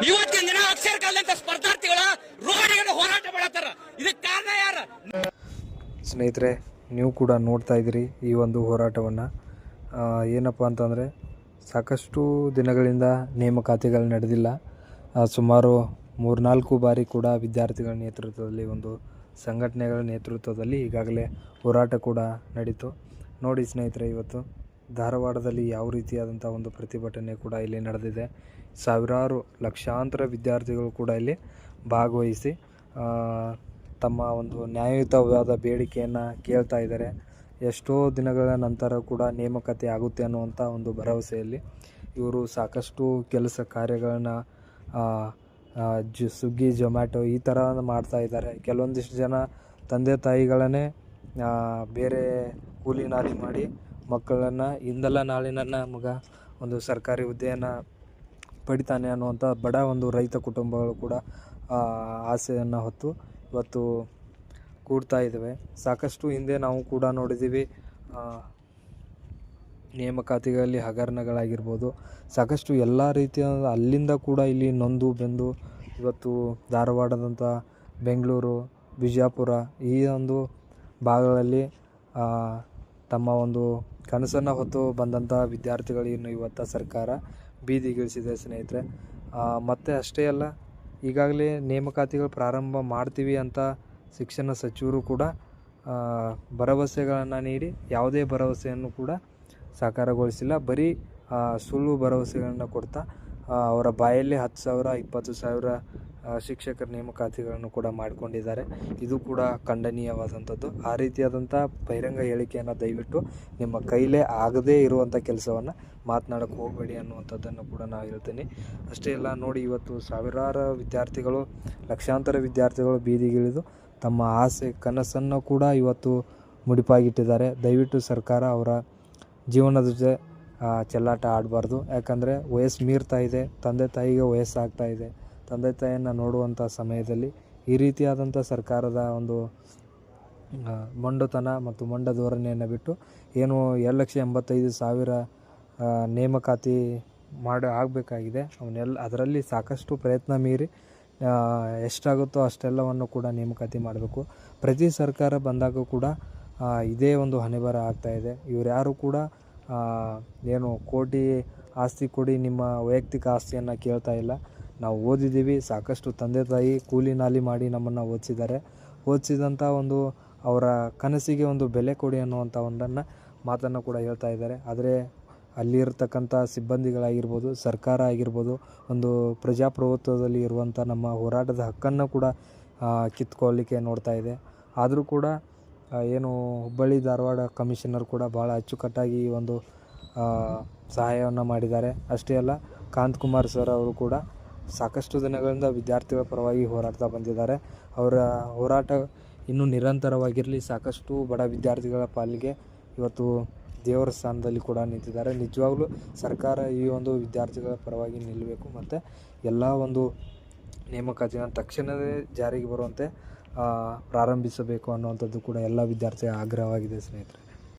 ಇವತ್ತಿನ ದಿನ ಅಕ್ಷರ ಕಲಿತ ಸ್ಪರ್ಧಾರ್ಥಿಗಳು ರೋಡಿಗೆ ಹೋರಾಟ ಮಾಡತ್ತಾರ. ಇದಕ್ಕೆ ಕಾರಣ ಯಾರು? ಸ್ನೇಹಿತರೆ, ನೀವು ಕೂಡ ನೋಡ್ತಾ ಇದ್ದೀರಿ ಈ ಒಂದು ಹೋರಾಟವನ್ನು. ಏನಪ್ಪ ಅಂತಂದರೆ, ಸಾಕಷ್ಟು ದಿನಗಳಿಂದ ನೇಮಕಾತಿಗಳು ನಡೆದಿಲ್ಲ. ಸುಮಾರು 3-4 ಬಾರಿ ಕೂಡ ವಿದ್ಯಾರ್ಥಿಗಳ ನೇತೃತ್ವದಲ್ಲಿ, ಒಂದು ಸಂಘಟನೆಗಳ ನೇತೃತ್ವದಲ್ಲಿ ಈಗಾಗಲೇ ಹೋರಾಟ ಕೂಡ ನಡೀತು. ನೋಡಿ ಸ್ನೇಹಿತರೆ, ಇವತ್ತು ಧಾರವಾಡದಲ್ಲಿ ಯಾವ ರೀತಿಯಾದಂಥ ಒಂದು ಪ್ರತಿಭಟನೆ ಕೂಡ ಇಲ್ಲಿ ನಡೆದಿದೆ. ಸಾವಿರಾರು ಲಕ್ಷಾಂತರ ವಿದ್ಯಾರ್ಥಿಗಳು ಕೂಡ ಇಲ್ಲಿ ಭಾಗವಹಿಸಿ ತಮ್ಮ ಒಂದು ನ್ಯಾಯಯುತವಾದ ಬೇಡಿಕೆಯನ್ನು ಕೇಳ್ತಾ ಇದ್ದಾರೆ. ಎಷ್ಟೋ ದಿನಗಳ ನಂತರ ಕೂಡ ನೇಮಕಾತಿ ಆಗುತ್ತೆ ಅನ್ನುವಂಥ ಒಂದು ಭರವಸೆಯಲ್ಲಿ ಇವರು ಸಾಕಷ್ಟು ಕೆಲಸ ಕಾರ್ಯಗಳನ್ನು ಸ್ವಿಗ್ಗಿ, ಜೊಮ್ಯಾಟೊ ಈ ಥರ ಮಾಡ್ತಾ ಇದ್ದಾರೆ. ಕೆಲವೊಂದಿಷ್ಟು ಜನ ತಂದೆ ತಾಯಿಗಳನ್ನೇ ಬೇರೆ ಕೂಲಿ ನಾಲಿ ಮಾಡಿ ಮಕ್ಕಳನ್ನು ಇಂದಲ್ಲ ನಾಳೆ ನನ್ನ ಮಗ ಒಂದು ಸರ್ಕಾರಿ ಹುದ್ದೆಯನ್ನು ಪಡಿತಾನೆ ಅನ್ನುವಂಥ ಬಡ ಒಂದು ರೈತ ಕುಟುಂಬಗಳು ಕೂಡ ಆಸೆಯನ್ನು ಹೊತ್ತು ಇವತ್ತು ಕೂಡ್ತಾ ಇದ್ದಾವೆ. ಸಾಕಷ್ಟು ಹಿಂದೆ ನಾವು ಕೂಡ ನೋಡಿದ್ದೀವಿ, ನೇಮಕಾತಿಗಳಲ್ಲಿ ಹಗರಣಗಳಾಗಿರ್ಬೋದು, ಸಾಕಷ್ಟು ಎಲ್ಲ ರೀತಿಯ ಅಲ್ಲಿಂದ ಕೂಡ ಇಲ್ಲಿ ನೊಂದು ಬೆಂದು ಇವತ್ತು ಧಾರವಾಡದಂಥ ಬೆಂಗಳೂರು, ಬಿಜಾಪುರ ಈ ಒಂದು ಭಾಗಗಳಲ್ಲಿ ತಮ್ಮ ಒಂದು ಕನಸನ್ನು ಹೊತ್ತು ಬಂದಂಥ ವಿದ್ಯಾರ್ಥಿಗಳನ್ನು ಇವತ್ತು ಸರ್ಕಾರ ಬೀದಿಗಿಳಿಸಿದೆ ಸ್ನೇಹಿತರೆ. ಮತ್ತು ಅಷ್ಟೇ ಅಲ್ಲ, ಈಗಾಗಲೇ ನೇಮಕಾತಿಗಳು ಪ್ರಾರಂಭ ಮಾಡ್ತೀವಿ ಅಂತ ಶಿಕ್ಷಣ ಸಚಿವರು ಕೂಡ ಭರವಸೆಗಳನ್ನು ನೀಡಿ ಯಾವುದೇ ಭರವಸೆಯನ್ನು ಕೂಡ ಸಾಕಾರಗೊಳಿಸಿಲ್ಲ. ಬರೀ ಸುಳ್ಳು ಭರವಸೆಗಳನ್ನು ಕೊಡ್ತಾ ಅವರ ಬಾಯಲ್ಲಿ 10,000 20,000 ಶಿಕ್ಷಕರ ನೇಮಕಾತಿಗಳನ್ನು ಕೂಡ ಮಾಡಿಕೊಂಡಿದ್ದಾರೆ. ಇದು ಕೂಡ ಖಂಡನೀಯವಾದಂಥದ್ದು. ಆ ರೀತಿಯಾದಂಥ ಬಹಿರಂಗ ಹೇಳಿಕೆಯನ್ನು ದಯವಿಟ್ಟು ನಿಮ್ಮ ಕೈಲೇ ಆಗದೇ ಇರುವಂಥ ಕೆಲಸವನ್ನು ಮಾತನಾಡೋಕ್ಕೆ ಹೋಗಬೇಡಿ ಅನ್ನುವಂಥದ್ದನ್ನು ಕೂಡ ನಾವು ಹೇಳ್ತೀನಿ. ಅಷ್ಟೇ ಅಲ್ಲ, ನೋಡಿ ಇವತ್ತು ಸಾವಿರಾರು ವಿದ್ಯಾರ್ಥಿಗಳು, ಲಕ್ಷಾಂತರ ವಿದ್ಯಾರ್ಥಿಗಳು ಬೀದಿಗಿಳಿದು ತಮ್ಮ ಆಸೆ ಕನಸನ್ನು ಕೂಡ ಇವತ್ತು ಮುಡಿಪಾಗಿಟ್ಟಿದ್ದಾರೆ. ದಯವಿಟ್ಟು ಸರ್ಕಾರ ಅವರ ಜೀವನದ ಜೊತೆ ಚೆಲ್ಲಾಟ ಆಡಬಾರ್ದು. ಯಾಕಂದರೆ ವಯಸ್ಸು ಮೀರ್ತಾ ಇದೆ, ತಂದೆ ತಾಯಿಗೆ ವಯಸ್ಸಾಗ್ತಾ ಇದೆ. ತಂದೆ ತಾಯಿಯನ್ನು ನೋಡುವಂಥ ಸಮಯದಲ್ಲಿ ಈ ರೀತಿಯಾದಂಥ ಸರ್ಕಾರದ ಒಂದು ಮೊಂಡುತನ ಮತ್ತು ಮೊಂಡ ಧೋರಣೆಯನ್ನು ಬಿಟ್ಟು ಏನು 2,85,000 ನೇಮಕಾತಿ ಆಗಬೇಕಾಗಿದೆ ಅದರಲ್ಲಿ ಸಾಕಷ್ಟು ಪ್ರಯತ್ನ ಮೀರಿ ಎಷ್ಟಾಗುತ್ತೋ ಅಷ್ಟೆಲ್ಲವನ್ನು ಕೂಡ ನೇಮಕಾತಿ ಮಾಡಬೇಕು. ಪ್ರತಿ ಸರ್ಕಾರ ಬಂದಾಗ ಕೂಡ ಇದೇ ಒಂದು ಹಣೆಬರ ಆಗ್ತಾಯಿದೆ. ಇವರು ಯಾರು ಕೂಡ ಏನು ಕೋಟಿ ಆಸ್ತಿ ಕೊಡಿ ನಿಮ್ಮ ವೈಯಕ್ತಿಕ ಆಸ್ತಿಯನ್ನು ಕೇಳ್ತಾ ಇಲ್ಲ. ನಾವು ಓದಿದ್ದೀವಿ, ಸಾಕಷ್ಟು ತಂದೆ ತಾಯಿ ಕೂಲಿ ನಾಲಿ ಮಾಡಿ ನಮ್ಮನ್ನು ಓದಿಸಿದಂಥ ಒಂದು ಅವರ ಕನಸಿಗೆ ಒಂದು ಬೆಲೆ ಕೊಡಿ ಅನ್ನುವಂಥ ಒಂದನ್ನು ಮಾತನ್ನು ಕೂಡ ಹೇಳ್ತಾ ಇದ್ದಾರೆ. ಆದರೆ ಅಲ್ಲಿರ್ತಕ್ಕಂಥ ಸಿಬ್ಬಂದಿಗಳಾಗಿರ್ಬೋದು, ಸರ್ಕಾರ ಆಗಿರ್ಬೋದು, ಒಂದು ಪ್ರಜಾಪ್ರಭುತ್ವದಲ್ಲಿ ಇರುವಂಥ ನಮ್ಮ ಹೋರಾಟದ ಹಕ್ಕನ್ನು ಕೂಡ ಕಿತ್ಕೊಳ್ಳಿಕ್ಕೆ ನೋಡ್ತಾ ಇದೆ. ಆದರೂ ಕೂಡ ಏನು ಹುಬ್ಬಳ್ಳಿ ಧಾರವಾಡ ಕಮಿಷನರ್ ಕೂಡ ಭಾಳ ಅಚ್ಚುಕಟ್ಟಾಗಿ ಈ ಒಂದು ಸಹಾಯವನ್ನು ಮಾಡಿದ್ದಾರೆ. ಅಷ್ಟೇ ಅಲ್ಲ, ಕಾಂತಕುಮಾರ್ ಸರ್ ಅವರು ಕೂಡ ಸಾಕಷ್ಟು ದಿನಗಳಿಂದ ವಿದ್ಯಾರ್ಥಿಗಳ ಪರವಾಗಿ ಹೋರಾಡ್ತಾ ಬಂದಿದ್ದಾರೆ. ಅವರ ಹೋರಾಟ ಇನ್ನೂ ನಿರಂತರವಾಗಿರಲಿ. ಸಾಕಷ್ಟು ಬಡ ವಿದ್ಯಾರ್ಥಿಗಳ ಪಾಲಿಗೆ ಇವತ್ತು ದೇವರ ಸ್ಥಾನದಲ್ಲಿ ಕೂಡ ನಿಂತಿದ್ದಾರೆ. ನಿಜವಾಗ್ಲೂ ಸರ್ಕಾರ ಈ ಒಂದು ವಿದ್ಯಾರ್ಥಿಗಳ ಪರವಾಗಿ ನಿಲ್ಲಬೇಕು ಮತ್ತು ಎಲ್ಲ ಒಂದು ನೇಮಕಾತಿಯನ್ನು ತಕ್ಷಣವೇ ಜಾರಿಗೆ ಬರುವಂತೆ ಪ್ರಾರಂಭಿಸಬೇಕು ಅನ್ನುವಂಥದ್ದು ಕೂಡ ಎಲ್ಲ ವಿದ್ಯಾರ್ಥಿಗಳ ಆಗ್ರಹವಾಗಿದೆ ಸ್ನೇಹಿತರೆ.